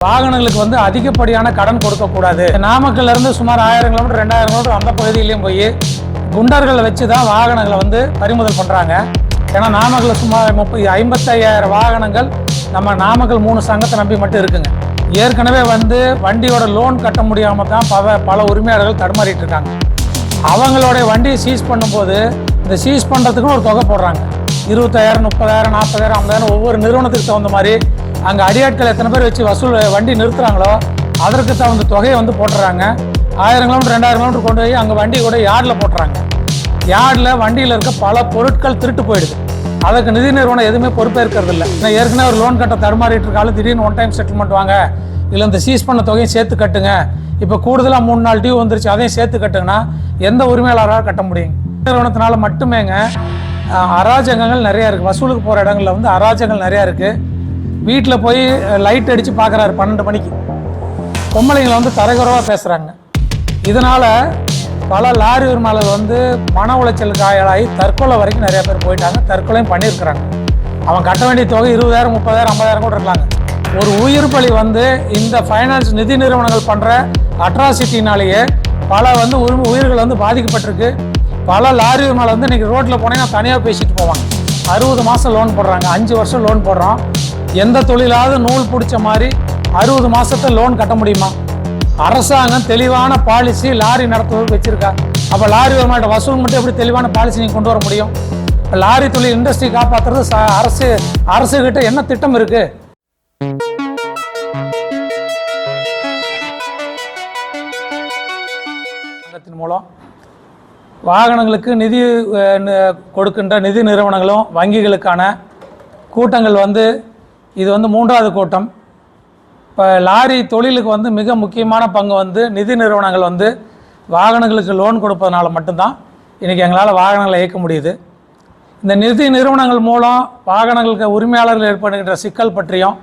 வாகனங்களுக்கு வந்து அதிகப்படியான கடன் கொடுக்கக்கூடாது. நாமக்கல்ல இருந்து சுமார் 1000 கிலோமீட்டர் 2000 கிலோமீட்டர் அந்த பகுதியிலையும் போய் குண்டர்களை வச்சு தான் வாகனங்களை வந்து பறிமுதல் பண்ணுறாங்க. ஏன்னா நாமக்கல்ல சுமார் 55,000 வாகனங்கள் நம்ம நாமக்கல் 3 சங்கத்தை நம்பி மட்டும் இருக்குங்க. ஏற்கனவே வந்து வண்டியோட லோன் கட்ட முடியாமல் தான் பல உரிமையாளர்கள் தடுமாறிட்டு இருக்காங்க. அவங்களுடைய வண்டியை சீஸ் பண்ணும்போது இந்த சீஸ் பண்ணுறதுக்குன்னு ஒரு தொகை போடுறாங்க. 20,000 30,000 40,000 50,000 ஒவ்வொரு நிறுவனத்துக்கு தகுந்த மாதிரி அங்கே அடியாட்கள் எத்தனை பேர் வச்சு வண்டி நிறுத்துகிறாங்களோ அதற்கு தகுந்த தொகையை வந்து போட்டுறாங்க. 1000 கிலோமீட்டர் 2000 கிலோமீட்டர் கொண்டு போய் அங்கே வண்டி கூட யார்டில் போட்டுறாங்க. யார்டில் வண்டியில் இருக்க பல பொருட்கள் திருட்டு போயிடுது. அதுக்கு நிதி நிறுவனம் எதுவுமே பொறுப்பேற்கிறது இல்லை. நான் ஏற்கனவே ஒரு லோன் கட்ட தடுமாறிட்டு இருக்காலும் திடீர்னு ஒன் டைம் செட்டில்மெண்ட் வாங்க, இல்லை இந்த சீஸ் பண்ண தொகையும் சேர்த்து கட்டுங்க, இப்போ கூடுதலாக 3 நாள் டியூ வந்துருச்சு அதையும் சேர்த்து கட்டுங்கன்னா எந்த உரிமையாளராக கட்ட முடியும்? நிறுவனத்தினால மட்டுமேங்க அராஜகங்கள் நிறையா இருக்குது. வசூலுக்கு போகிற இடங்களில் வந்து அராஜகங்கள் நிறையா இருக்குது. வீட்டில் போய் லைட் அடித்து பார்க்குறாரு 12 மணிக்கு, பொம்பளைங்களை வந்து தரகுறவாக பேசுகிறாங்க. இதனால் பல லாரி உரிமையாளர்கள் வந்து மன உளைச்சலுக்கு ஆளாகி தற்கொலை வரைக்கும் நிறையா பேர் போயிட்டாங்க, தற்கொலையும் பண்ணியிருக்கிறாங்க. அவன் கட்ட வேண்டிய தொகை 20,000 30,000 50,000 கூட இருக்காங்க. ஒரு உயிர் பலி வந்து இந்த ஃபைனான்ஸ் நிதி நிறுவனங்கள் பண்ணுற அட்ராசிட்டினாலேயே பல வந்து உயிர்கள் வந்து பாதிக்கப்பட்டிருக்கு. பல லாரி உரிமையாளர் வந்து இன்றைக்கி ரோட்டில் போனீங்கன்னா தனியாக பேசிட்டு போவாங்க. 60 மாதம் லோன் போடுறாங்க, 5 வருஷம் லோன் போடுறோம். எந்த தொழிலாவது நூல் பிடிச்ச மாதிரி 60 மாதத்தை லோன் கட்ட முடியுமா? அரசாங்கம் தெளிவான பாலிசி லாரி நடத்துவதற்கு வச்சிருக்கா. அப்போ லாரி உரிமையாளர் வசூல் மட்டும் எப்படி தெளிவான பாலிசி நீங்கள் கொண்டு வர முடியும்? லாரி தொழில் இண்டஸ்ட்ரி காப்பாற்றுறது அரசுகிட்ட என்ன திட்டம் இருக்கு? சங்கத்தின் மூலம் வாகனங்களுக்கு நிதி கொடுக்கின்ற நிதி நிறுவனங்களும் வங்கிகளுக்கான கூட்டங்கள் வந்து இது வந்து 3வது கூட்டம். இப்போ லாரி தொழிலுக்கு வந்து மிக முக்கியமான பங்கு வந்து நிதி நிறுவனங்கள் வந்து வாகனங்களுக்கு லோன் கொடுப்பதனால மட்டும்தான் இன்றைக்கி எங்களால் வாகனங்களை இயக்க முடியுது. இந்த நிதி நிறுவனங்கள் மூலம் வாகனங்களுக்கு உரிமையாளர்கள் ஏற்படுகின்ற சிக்கல் பற்றியும்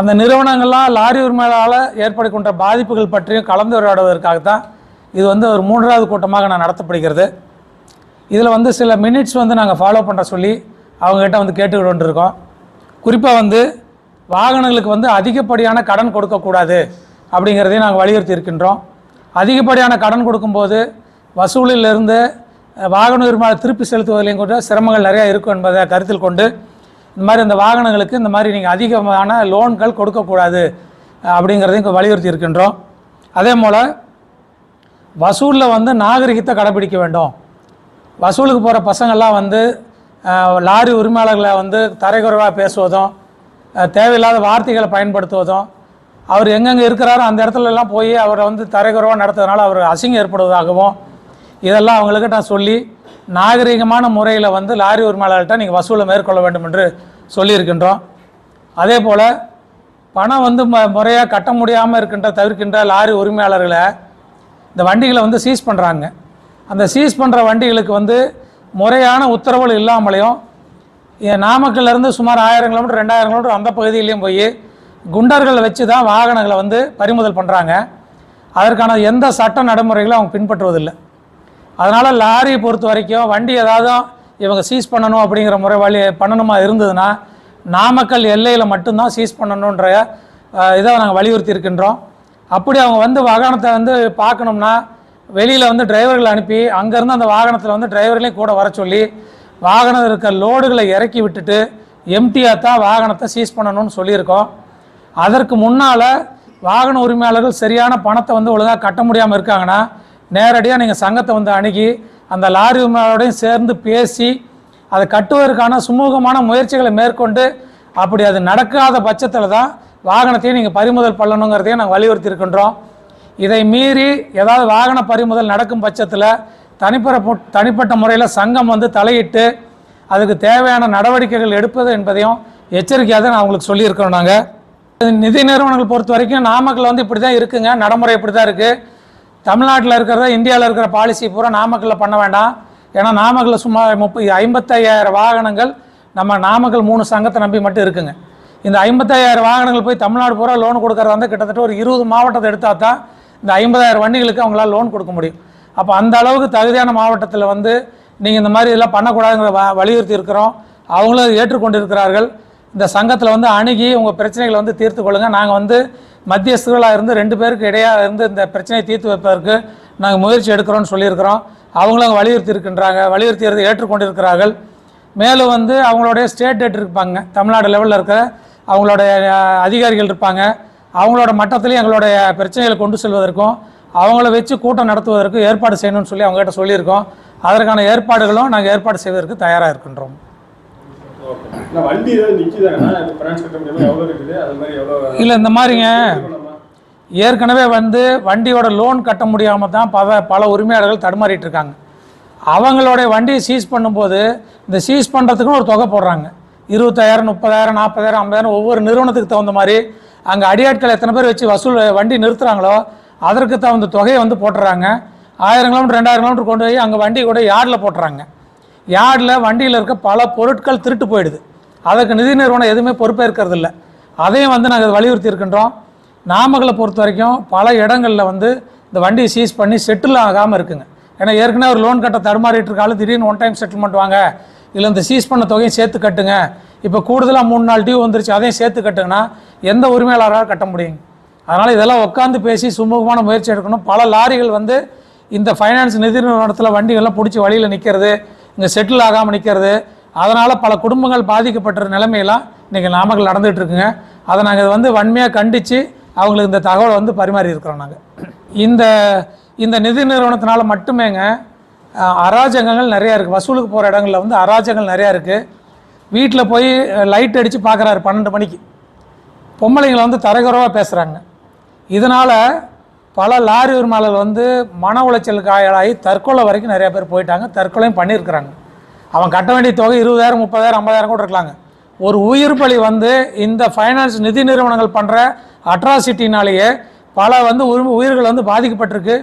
அந்த நிறுவனங்கள்லாம் லாரி உரிமையாளரால் ஏற்படுகின்ற பாதிப்புகள் பற்றியும் கலந்துரையாடுவதற்காகத்தான் இது வந்து ஒரு 3வது கூட்டமாக நான் நடத்தப்படுகிறது. இதில் வந்து சில மினிட்ஸ் வந்து நாங்கள் ஃபாலோ பண்ணுற சொல்லி அவங்ககிட்ட வந்து கேட்டுக்கிட்டு வந்துருக்கோம். குறிப்பாக வந்து வாகனங்களுக்கு வந்து அதிகப்படியான கடன் கொடுக்கக்கூடாது அப்படிங்கிறதையும் நாங்கள் வலியுறுத்தி இருக்கின்றோம். அதிகப்படியான கடன் கொடுக்கும்போது வசூலிலிருந்து வாகன உரிமையாளர் திருப்பி செலுத்துவதிலையும் கூட சிரமங்கள் நிறையா இருக்கும் என்பதை கருத்தில் கொண்டு இந்த மாதிரி இந்த வாகனங்களுக்கு இந்த மாதிரி நீங்கள் அதிகமான லோன்கள் கொடுக்கக்கூடாது அப்படிங்கிறதையும் வலியுறுத்தி இருக்கின்றோம். அதே போல் வசூலில் வந்து நாகரிகத்தை கடைபிடிக்க வேண்டும். வசூலுக்கு போகிற பசங்கள்லாம் வந்து லாரி உரிமையாளர்களை வந்து தரைக்குறைவாக பேசுவதும் தேவையில்லாத வார்த்தைகளை பயன்படுத்துவதும் அவர் எங்கெங்கே இருக்கிறாரோ அந்த இடத்துலலாம் போய் அவரை வந்து தரைக்குறைவாக நடத்துறதுனால அவர் அசிங்கம் ஏற்படுவதாகவும் இதெல்லாம் அவங்கக்கிட்ட நான் சொல்லி நாகரிகமான முறையில் வந்து லாரி உரிமையாளர்கிட்ட நீங்கள் வசூலை மேற்கொள்ள வேண்டும் என்று சொல்லியிருக்கின்றோம். அதே போல் பணம் வந்து முறையாக கட்ட முடியாமல் தவிர்க்கின்ற லாரி உரிமையாளர்களை இந்த வண்டிகளை வந்து சீஸ் பண்ணுறாங்க. அந்த சீஸ் பண்ணுற வண்டிகளுக்கு வந்து முறையான உத்தரவுகள் இல்லாமலையும் நாமக்கல்லேருந்து சுமார் 1000 கிலோமீட்டர் 2000 கிலோமீட்டர் அந்த பகுதியிலையும் போய் குண்டர்களை வச்சு தான் வாகனங்களை வந்து பறிமுதல் பண்ணுறாங்க. அதற்கான எந்த சட்ட நடைமுறைகளும் அவங்க பின்பற்றுவதில்லை. அதனால் லாரியை பொறுத்த வரைக்கும் வண்டி ஏதாவது இவங்க சீஸ் பண்ணணும் அப்படிங்கிற முறை பண்ணணுமா இருந்ததுன்னா நாமக்கல் எல்லையில் மட்டும்தான் சீஸ் பண்ணணுன்ற இதை நாங்கள் வலியுறுத்தி இருக்கின்றோம். அப்படி அவங்க வந்து வாகனத்தை வந்து பார்க்கணும்னா வெளியில் வந்து டிரைவர்களை அனுப்பி அங்கேருந்து அந்த வாகனத்தில் வந்து டிரைவர்களையும் கூட வர சொல்லி வாகனத்தில் இருக்க லோடுகளை இறக்கி விட்டுட்டு எம்டியாக தான் வாகனத்தை சீஸ் பண்ணணும்னு சொல்லியிருக்கோம். அதற்கு முன்னால் வாகன உரிமையாளர்கள் சரியான பணத்தை வந்து ஒழுங்காக கட்ட முடியாமல் இருக்காங்கன்னா நேரடியாக நீங்கள் சங்கத்தை வந்து அணுகி அந்த லாரி உரிமையாளரோடையும் சேர்ந்து பேசி அதை கட்டுவதற்கான சுமூகமான முயற்சிகளை மேற்கொண்டு அப்படி அது நடக்காத பட்சத்தில் தான் வாகனத்தையும் நீங்கள் பறிமுதல் பண்ணணுங்கிறதையும் நாங்கள் வலியுறுத்தி இருக்கின்றோம். இதை மீறி ஏதாவது வாகன பறிமுதல் நடக்கும் பட்சத்தில் தனிப்பட்ட முறையில் சங்கம் வந்து தலையிட்டு அதுக்கு தேவையான நடவடிக்கைகள் எடுப்பது என்பதையும் எச்சரிக்கையாக நான் உங்களுக்கு சொல்லியிருக்கிறோம். நாங்கள் நிதி நிறுவனங்கள் பொறுத்த வரைக்கும் நாமக்கல் வந்து இப்படி தான் இருக்குங்க, நடைமுறை இப்படி தான் இருக்குது. தமிழ்நாட்டில் இருக்கிறத இந்தியாவில் இருக்கிற பாலிசி பூரா நாமக்கல்லில் பண்ண வேண்டாம். ஏன்னா நாமக்கல்லில் சுமார் 55,000 வாகனங்கள் நம்ம நாமக்கல் 3 சங்கத்தை நம்பி மட்டும் இருக்குங்க. இந்த 55,000 வாகனங்கள் போய் தமிழ்நாடு பூரா லோன் கொடுக்கறதா வந்து கிட்டத்தட்ட ஒரு 20 மாவட்டத்தை எடுத்தால் தான் இந்த 50,000 வண்டிகளுக்கு அவங்களால லோன் கொடுக்க முடியும். அப்போ அந்த அளவுக்கு தகுதியான மாவட்டத்தில் வந்து நீங்கள் இந்த மாதிரி இதெல்லாம் பண்ணக்கூடாதுங்கிற வலியுறுத்தி இருக்கிறோம். அவங்களும் ஏற்றுக்கொண்டிருக்கிறார்கள். இந்த சங்கத்தில் வந்து அணுகி உங்கள் பிரச்சனைகளை வந்து தீர்த்து கொள்ளுங்கள். நாங்கள் வந்து மத்தியஸ்தர்களாக இருந்து 2 பேருக்கு இடையாக இருந்து இந்த பிரச்சனையை தீர்த்து வைப்பதற்கு நாங்கள் முயற்சி எடுக்கிறோன்னு சொல்லியிருக்கிறோம். அவங்களும் வலியுறுத்தி ஏற்றுக்கொண்டிருக்கிறார்கள். மேலும் வந்து அவங்களுடைய ஸ்டேட் டேட் இருப்பாங்க, தமிழ்நாடு லெவலில் இருக்கிற அவங்களுடைய அதிகாரிகள் இருப்பாங்க. அவங்களோட மட்டத்திலையும் எங்களுடைய பிரச்சனைகளை கொண்டு செல்வதற்கும் அவங்கள வச்சு கூட்டம் நடத்துவதற்கு ஏற்பாடு செய்யணும்னு சொல்லி அவங்ககிட்ட சொல்லியிருக்கோம். அதற்கான ஏற்பாடுகளும் நாங்கள் ஏற்பாடு செய்வதற்கு தயாராக இருக்கின்றோம். இல்லை, இந்த மாதிரிங்க ஏற்கனவே வந்து வண்டியோட லோன் கட்ட முடியாமல் தான் பல உரிமையாளர்கள் தடுமாறிட்டு இருக்காங்க. அவங்களுடைய வண்டியை சீஸ் பண்ணும்போது இந்த சீஸ் பண்ணுறதுக்குன்னு ஒரு தொகை போடுறாங்க. 20,000, 30,000, 40,000, 50,000 ஒவ்வொரு நிறுவனத்துக்கு தகுந்த மாதிரி அங்கே அடியாட்கள் எத்தனை பேர் வச்சு வண்டி நிறுத்துகிறாங்களோ அதற்கு தகுந்த தொகையை வந்து போட்டுறாங்க. 1000 கிலோமீட்டர் 2000 கிலோமீட்டர் கொண்டு போய் அங்கே வண்டி கூட யார்டில் போட்டுறாங்க. யார்டில் வண்டியில் இருக்க பல பொருட்கள் திருட்டு போயிடுது. அதுக்கு நிதி நிறுவனம் எதுவுமே பொறுப்பேற்கிறது இல்லை. அதையும் வந்து நாங்கள் வலியுறுத்தி இருக்கின்றோம். நாமக்கலை பொறுத்த வரைக்கும் பல இடங்களில் வந்து இந்த வண்டியை சீஸ் பண்ணி செட்டில் ஆகாமல் இருக்குங்க. ஏன்னா ஏற்கனவே ஒரு லோன் கட்ட தடுமாறிட்டு இருக்காலும் திடீர்னு 1 டைம் செட்டில்மெண்ட் வாங்க, இல்லை இந்த சீஸ் பண்ண தொகையும் சேர்த்து கட்டுங்க, இப்போ கூடுதலாக 3 நாள் டியூ வந்துருச்சு அதையும் சேர்த்து கட்டுங்கன்னா எந்த உரிமையாளராக கட்ட முடியுங்க? அதனால் இதெல்லாம் உட்காந்து பேசி சுமூகமான முயற்சி எடுக்கணும். பல லாரிகள் வந்து இந்த ஃபைனான்ஸ் நிதி நிறுவனத்தில் வண்டிகள்லாம் பிடிச்சி வழியில் நிற்கிறது, இங்கே செட்டில் ஆகாமல் நிற்கிறது. அதனால் பல குடும்பங்கள் பாதிக்கப்பட்ட நிலைமையெல்லாம் இன்றைக்கி நாமக்கல் நடந்துகிட்டு இருக்குங்க. அதை நாங்கள் வந்து வன்மையாக கண்டித்து அவங்களுக்கு இந்த தகவலை வந்து பரிமாறி இருக்கிறோம். நாங்கள் இந்த நிதி நிறுவனத்தினால மட்டுமேங்க அராஜகங்கள் நிறையா இருக்குது. வசூலுக்கு போகிற இடங்களில் வந்து அராஜகங்கள் நிறையா இருக்குது. வீட்டில் போய் லைட் அடித்து பார்க்குறாரு 12 மணிக்கு, பொம்பளைங்களை வந்து தரகுறவாக பேசுகிறாங்க. இதனால் பல லாரி உரிமையாளர்கள் வந்து மன உளைச்சலுக்கு ஆளாகி தற்கொலை வரைக்கும் நிறையா பேர் போயிட்டாங்க, தற்கொலையும் பண்ணியிருக்கிறாங்க. அவன் கட்ட வேண்டிய தொகை 20,000, 30,000, 50,000 கூட இருக்கலாங்க. ஒரு உயிர் பலி வந்து இந்த ஃபைனான்ஸ் நிதி நிறுவனங்கள் பண்ணுற அட்ராசிட்டினாலேயே பல வந்து உயிர்கள் வந்து பாதிக்கப்பட்டிருக்கு.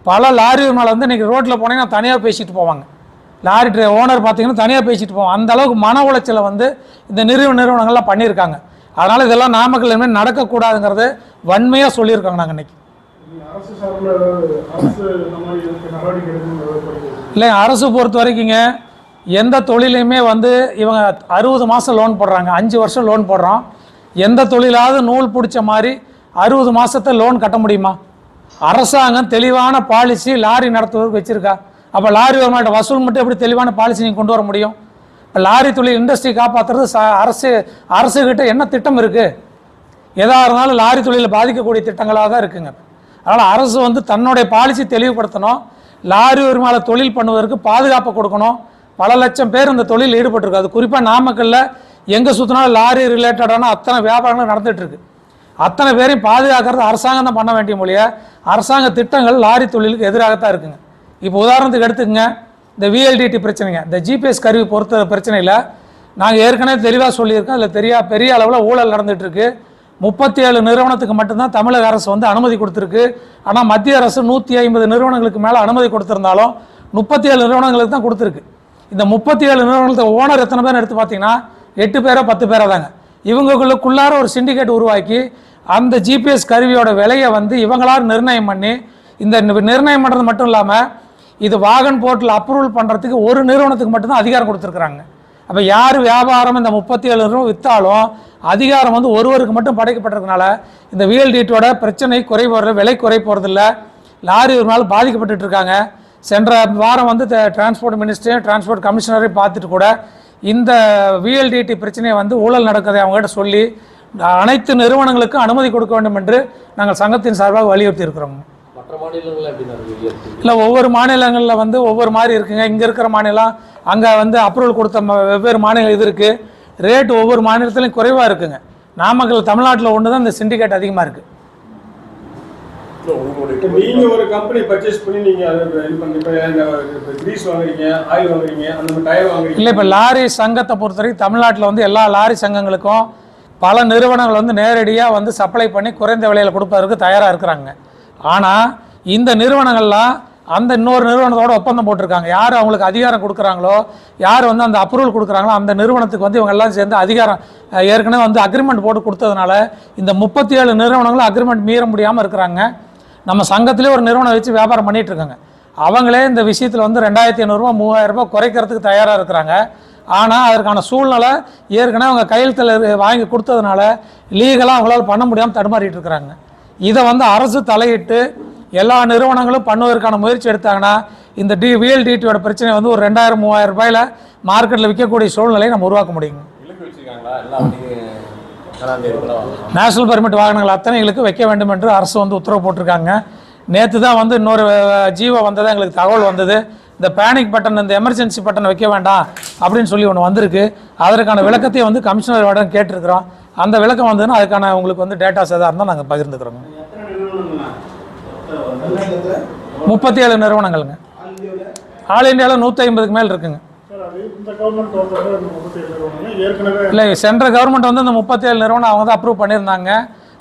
பல லாரி உரிமையாளர் வந்து இன்றைக்கி ரோட்டில் போனீங்கன்னா தனியாக பேசிட்டு போவாங்க. லாரி ஓனர் பார்த்தீங்கன்னா தனியாக பேசிட்டு போவாங்க. அந்த அளவுக்கு மன உளைச்சலை வந்து இந்த நிறுவனங்கள்லாம் பண்ணியிருக்காங்க. அதனால் இதெல்லாம் நாமக்கல் இனிமேல் நடக்கக்கூடாதுங்கிறது வன்மையாக சொல்லியிருக்காங்க. நாங்கள் இன்றைக்கி இல்லை, அரசு பொறுத்த வரைக்குங்க எந்த தொழிலையுமே வந்து இவங்க 60 மாதம் லோன் போடுறாங்க, 5 வருஷம் லோன் போடுறோம். எந்த தொழிலாவது நூல் பிடிச்ச மாதிரி 60 மாதத்தை லோன் கட்ட முடியுமா? அரசாங்கம் தெளிவான பாலிசி லாரி நடத்துவதற்கு வச்சுருக்கா. அப்போ லாரி வருமாட்ட வசூல் மட்டும் எப்படி தெளிவான பாலிசி நீங்கள் கொண்டு வர முடியும்? இப்போ லாரி தொழில் இண்டஸ்ட்ரி காப்பாற்றுறது அரசுக்கிட்ட என்ன திட்டம் இருக்குது? எதாக இருந்தாலும் லாரி தொழிலில் பாதிக்கக்கூடிய திட்டங்களாக தான் இருக்குங்க. அதனால் அரசு வந்து தன்னுடைய பாலிசி தெளிவுபடுத்தணும். லாரி உரிமையாளர் தொழில் பண்ணுவதற்கு பாதுகாப்பு கொடுக்கணும். பல லட்சம் பேர் இந்த தொழில் ஈடுபட்டிருக்கு. அது குறிப்பாக நாமக்கல்ல எங்கே சுற்றினாலும் லாரி ரிலேட்டடான அத்தனை வியாபாரங்களும் நடந்துகிட்ருக்கு. அத்தனை பேரையும் பாதுகாக்கிறது அரசாங்கம் தான் பண்ண வேண்டிய மொழிய அரசாங்க திட்டங்கள் லாரி தொழிலுக்கு எதிராகத்தான் இருக்குங்க. இப்போ உதாரணத்துக்கு எடுத்துக்கங்க, இந்த VLDT பிரச்சனைங்க, இந்த GPS கருவி பொறுத்த பிரச்சனையில் நாங்கள் ஏற்கனவே தெளிவாக சொல்லியிருக்கோம். அதில் பெரிய அளவில் ஊழல் நடந்துகிட்ருக்கு. 37 நிறுவனத்துக்கு மட்டும்தான் தமிழக அரசு வந்து அனுமதி கொடுத்துருக்கு. ஆனால் மத்திய அரசு 150 நிறுவனங்களுக்கு மேலே அனுமதி கொடுத்துருந்தாலும் 37 நிறுவனங்களுக்கு தான் கொடுத்துருக்கு. இந்த 37 நிறுவனத்தை ஓனர் எத்தனை பேர் எடுத்து பார்த்தீங்கன்னா 8 பேரோ 10 பேரோ தாங்க. இவங்களுக்குள்ளார ஒரு சிண்டிகேட் உருவாக்கி அந்த GPS கருவியோட விலையை வந்து இவங்களால் நிர்ணயம் பண்ணி, இந்த நிர்ணயம் பண்ணுறது மட்டும் இல்லாமல் இது வாகன் போர்ட்டில் அப்ரூவல் பண்ணுறதுக்கு ஒரு நிறுவனத்துக்கு மட்டும்தான் அதிகாரம் கொடுத்துருக்குறாங்க. அப்போ யார் வியாபாரம் இந்த 37 நிறுவனம் விற்றாலும் அதிகாரம் வந்து ஒருவருக்கு மட்டும் படைக்கப்பட்டிருக்கனால இந்த VLDTயோட பிரச்சனை விலை குறை போகிறதில்ல. லாரி ஒரு நாள் பாதிக்கப்பட்டு இருக்காங்க. சென்ற வாரம் வந்து டிரான்ஸ்போர்ட் மினிஸ்டரையும் டிரான்ஸ்போர்ட் கமிஷனரையும் பார்த்துட்டு கூட இந்த VLDT பிரச்சனையை வந்து ஊழல் நடக்கிறதை அவங்ககிட்ட சொல்லி அனைத்து நிறுவனங்களுக்கும் அனுமதி கொடுக்க வேண்டும் என்று நாங்கள் சங்கத்தின் சார்பாக வலியுறுத்தி இருக்கிறோம். மற்ற மாநிலங்கள் இல்லை, ஒவ்வொரு மாநிலங்களில் வந்து ஒவ்வொரு மாதிரி இருக்குங்க. இங்கே இருக்கிற மாநிலம் அங்கே வந்து அப்ரூவல் கொடுத்த வெவ்வேறு மாநிலம் இது இருக்குது. ரேட் ஒவ்வொரு மாநிலத்திலையும் குறைவாக இருக்குங்க. நாமக்கல் தமிழ்நாட்டில் ஒன்று தான் இந்த சிண்டிகேட் அதிகமாக இருக்குது. நீங்க ஒரு கம்பெனி பர்ச்சேஸ் பண்ணி நீங்க கிரீஸ் வாங்குறீங்க, ஆயில் வாங்குறீங்க, அந்த டயர் வாங்குறீங்க. இல்லை, இப்போ லாரி சங்கத்தை பொறுத்தவரைக்கும் தமிழ்நாட்டில் வந்து எல்லா லாரி சங்கங்களுக்கும் பல நிறுவனங்கள் வந்து நேரடியாக வந்து சப்ளை பண்ணி குறைந்த விலையில் கொடுப்பதற்கு தயாராக இருக்கிறாங்க. ஆனால் இந்த நிறுவனங்கள்லாம் அந்த இன்னொரு நிறுவனத்தோட ஒப்பந்தம் போட்டிருக்காங்க. யார் அவங்களுக்கு அதிகாரம் கொடுக்குறாங்களோ, யார் வந்து அந்த அப்ரூவல் கொடுக்குறாங்களோ அந்த நிறுவனத்துக்கு வந்து இவங்க எல்லாம் சேர்ந்து அதிகாரம் ஏற்கனவே வந்து அக்ரிமெண்ட் போட்டு கொடுத்ததுனால இந்த 37 நிறுவனங்களும் அக்ரிமெண்ட் மீற முடியாமல் இருக்கிறாங்க. நம்ம சங்கத்திலே ஒரு நிறுவனம் வச்சு வியாபாரம் பண்ணிகிட்டு இருக்காங்க. அவங்களே இந்த விஷயத்தில் வந்து 2,500 ரூபா 3,000 ரூபாய் குறைக்கிறதுக்கு தயாராக இருக்கிறாங்க. ஆனால் அதற்கான சூழ்நிலை ஏற்கனவே அவங்க கையெழுத்தில் வாங்கி கொடுத்ததுனால லீகலாக அவங்களால பண்ண முடியாமல் தடுமாறிட்டு இருக்கிறாங்க. இதை வந்து அரசு தலையிட்டு எல்லா நிறுவனங்களும் பண்ணுவதற்கான முயற்சி எடுத்தாங்கன்னா இந்த VLDTயோட பிரச்சனை வந்து ஒரு 2000-3000 ரூபாயில் மார்க்கெட்டில் விற்கக்கூடிய சூழ்நிலையை நம்ம உருவாக்க முடியுங்க. நேஷனல் பெர்மிட் வாகனங்கள் அத்தனைகளுக்கு வைக்க வேண்டும் என்று அரசு வந்து உத்தரவு போட்டிருக்காங்க. நேற்று தான் வந்து இன்னொரு ஜீவோ வந்தது, எங்களுக்கு தகவல் வந்தது. இந்த பேனிக் பட்டன், இந்த எமர்ஜென்சி பட்டன் வைக்க வேண்டாம் அப்படின்னு சொல்லி ஒன்று வந்திருக்கு. அதற்கான விளக்கத்தையும் வந்து கமிஷனர் கேட்டிருக்கிறோம். அந்த விளக்கம் வந்ததுன்னா அதுக்கான உங்களுக்கு வந்து டேட்டாஸ் எதாக இருந்தால் நாங்கள் பகிர்ந்துக்கிறோங்க. 37 நிறுவனங்கள்ங்க. ஆல் இந்தியாவில் 150க்கு மேல் இருக்குங்க. இல்லை, சென்ட்ரல் கவர்மெண்ட் வந்து இந்த 37 நிறுவனம் அவங்க தான் அப்ரூவ் பண்ணியிருந்தாங்க.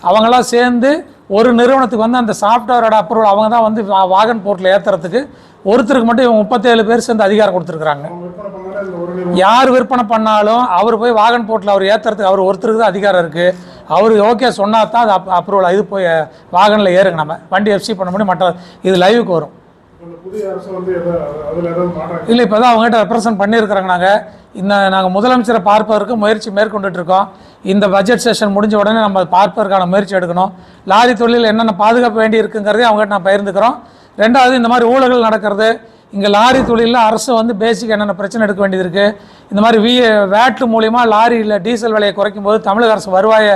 அவங்களாம் சேர்ந்து ஒரு நிறுவனத்துக்கு வந்து அந்த சாஃப்ட்வேரோட அப்ரூவல் அவங்க தான் வந்து வாகன் போர்ட்டில் ஏற்றுறதுக்கு ஒருத்தருக்கு மட்டும் இவங்க 37 பேர் சேர்ந்து அதிகாரம் கொடுத்துருக்குறாங்க. யார் விற்பனை பண்ணாலும் அவர் போய் வாகன் போர்ட்டில் அவர் ஏற்றுறதுக்கு அவர் ஒருத்தருக்கு தான் அதிகாரம் இருக்குது. அவர் ஓகே சொன்னா தான் அது அப்ரூவல், இது போய் வாகனில் ஏறுங்க, நம்ம வண்டி FC பண்ண முடியும், மற்ற இது லைவுக்கு வரும். இல்லை, இப்போ தான் அவங்ககிட்ட ரெப்ரசன்ட் பண்ணியிருக்கிறோங்க. நாங்கள் முதலமைச்சரை பார்ப்பதற்கு முயற்சி மேற்கொண்டுட்ருக்கோம். இந்த பட்ஜெட் செஷன் முடிஞ்ச உடனே நம்ம பார்ப்பதற்கான முயற்சி எடுக்கணும். லாரி தொழில் என்னென்ன பாதுகாப்பு வேண்டி இருக்குங்கிறதே அவங்ககிட்ட நான் பகிர்ந்துக்கிறோம். ரெண்டாவது, இந்த மாதிரி ஊழல்கள் நடக்கிறது, இங்கே லாரி தொழிலில் அரசு வந்து பேசிக் என்னென்ன பிரச்சனை எடுக்க வேண்டியது இருக்குது. இந்த மாதிரி வேட்டு மூலிமா லாரியில் டீசல் விலையை குறைக்கும் போது தமிழக அரசு வருவாயை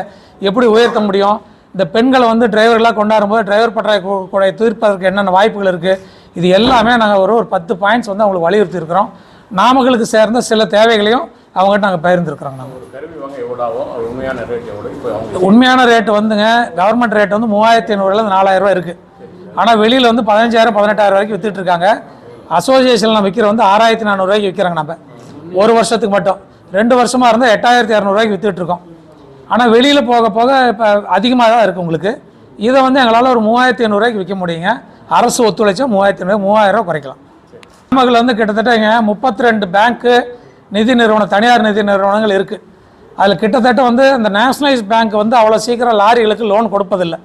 எப்படி உயர்த்த முடியும், இந்த பெண்களை வந்து டிரைவர்களாக கொண்டாடும்போது டிரைவர் பற்றாக்குறையை தீர்ப்பதற்கு என்னென்ன வாய்ப்புகள் இருக்குது, இது எல்லாமே நாங்கள் ஒரு 10 பாயிண்ட்ஸ் வந்து அவங்களுக்கு வலியுறுத்தி இருக்கிறோம். நாமக்கலுக்கு சேர்ந்த சில தேவைகளையும் அவங்ககிட்ட நாங்கள் பகிர்ந்துருக்குறோங்க. உண்மையான ரேட்டு வந்துங்க, கவர்மெண்ட் ரேட் வந்து 3500 4000 ரூபா இருக்குது. ஆனால் வெளியில் வந்து 15000-18000 வரைக்கும் விற்றுட்டு இருக்காங்க. அசோசியேஷனில் விற்கிற வந்து 6400 ரூபாய்க்கு விற்கிறாங்க. நம்ம ஒரு வருஷத்துக்கு மட்டும், 2 வருஷமாக இருந்தால் 8200 ரூபாய்க்கு விற்றுட்டு இருக்கோம். ஆனால் வெளியில் போக போக இப்போ அதிகமாக தான் இருக்குது உங்களுக்கு. இதை வந்து எங்களால் ஒரு 3500 ரூபாய்க்கு விற்க முடியுங்க. அரசு ஒத்துழைச்சா 3000 ரூபா குறைக்கலாம். நாமக்கல் வந்து கிட்டத்தட்ட 32 பேங்க்கு, நிதி நிறுவனம், தனியார் நிதி நிறுவனங்கள் இருக்குது. அதில் கிட்டத்தட்ட வந்து இந்த நேஷனலைஸ் பேங்க் வந்து அவ்வளோ சீக்கிரம் லாரிகளுக்கு லோன் கொடுப்பதில்லை.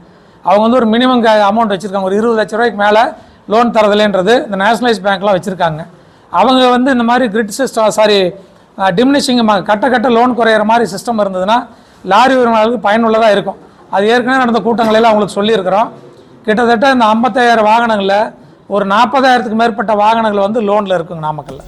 அவங்க வந்து ஒரு மினிமம் அமௌண்ட் வச்சுருக்காங்க, ஒரு 20 லட்ச ரூபாய்க்கு மேலே லோன் தரதில்லைன்றது இந்த நேஷனலைஸ் பேங்க்லாம் வச்சுருக்காங்க. அவங்க வந்து இந்த மாதிரி கிரிட் சிஸ்டம் டிமினிஷிங் கட்ட லோன் குறையிற மாதிரி சிஸ்டம் இருந்ததுன்னா லாரி உரிமையாளர்களுக்கு பயனுள்ளதாக இருக்கும். அது ஏற்கனவே நடந்த கூட்டங்களெல்லாம் அவங்களுக்கு சொல்லியிருக்கிறோம். கிட்டத்தட்ட இந்த 55000 வாகனங்களில் ஒரு 40000க்கு மேற்பட்ட வாகனங்கள் வந்து லோனில் இருக்குங்க நாமக்கல்ல.